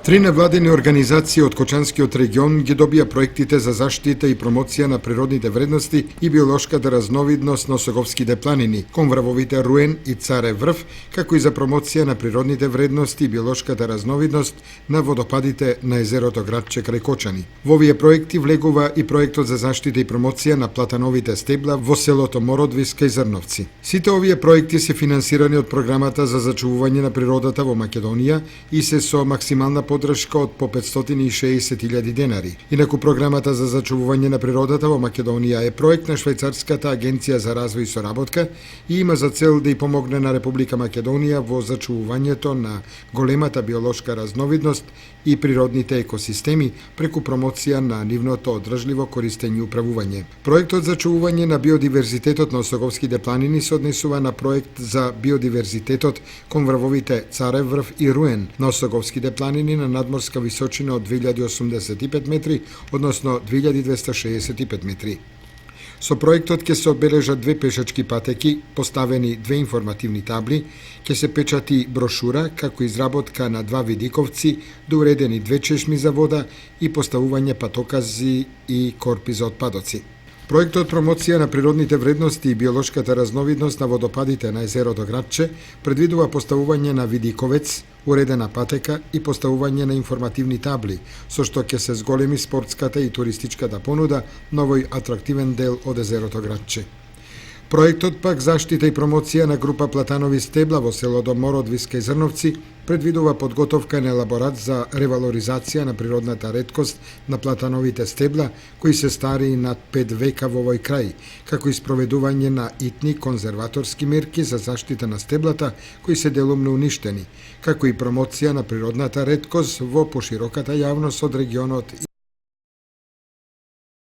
Три невладени организации од Кочанскиот регион ги добија проектите за заштита и промоција на природните вредности и биолошката разновидност на Осоговските планини, кон врвовите Руен и Царев врв, како и за промоција на природните вредности и биолошката разновидност на водопадите на езерото Градче крај Кочани. Во овие проекти влегува и проектот за заштита и промоција на платановите стебла во селото Мородвис кај Зрновци. Сите овие проекти се финансирани од програмата за зачувување на природата во Македонија и се со максимална подршка од по 560.000 денари. Инаку програмата за зачувување на природата во Македонија е проект на Швајцарската агенција за развој и соработка и има за цел да ја помогне на Република Македонија во зачувувањето на големата биолошка разновидност и природните екосистеми преку промоција на нивното одржливо користење и управување. Проектот за зачувување на биодиверзитетот на Осоговските планини се однесува на проект за биодиверзитетот кон врвовите Царев врв и Руен на Осоговските планини на надморска височина од 2085 метри, односно 2265 метри. Со проектот ќе се одбележат две пешачки патеки, поставени две информативни табли, ќе се печати брошура, како изработка на два видиковци, доуредени две чешми за вода и поставување патокази и корпи за отпадоци. Проектот промоција на природните вредности и биолошката разновидност на водопадите на езерото Градче предвидува поставување на видиковец, уредена патека и поставување на информативни табли, со што ќе се зголеми спортската и туристичката понуда на овој атрактивен дел од езерото Градче. Проектот пак заштита и промоција на група платанови стебла во селото Мородвис кај Зрновци предвидува подготовка на елаборат за ревалоризација на природната реткост на платановите стебла, кои се стари над 5 века во овој крај, како и спроведување на итни конзерваторски мерки за заштита на стеблата кои се делумно уништени, како и промоција на природната реткост во пошироката јавност од регионот.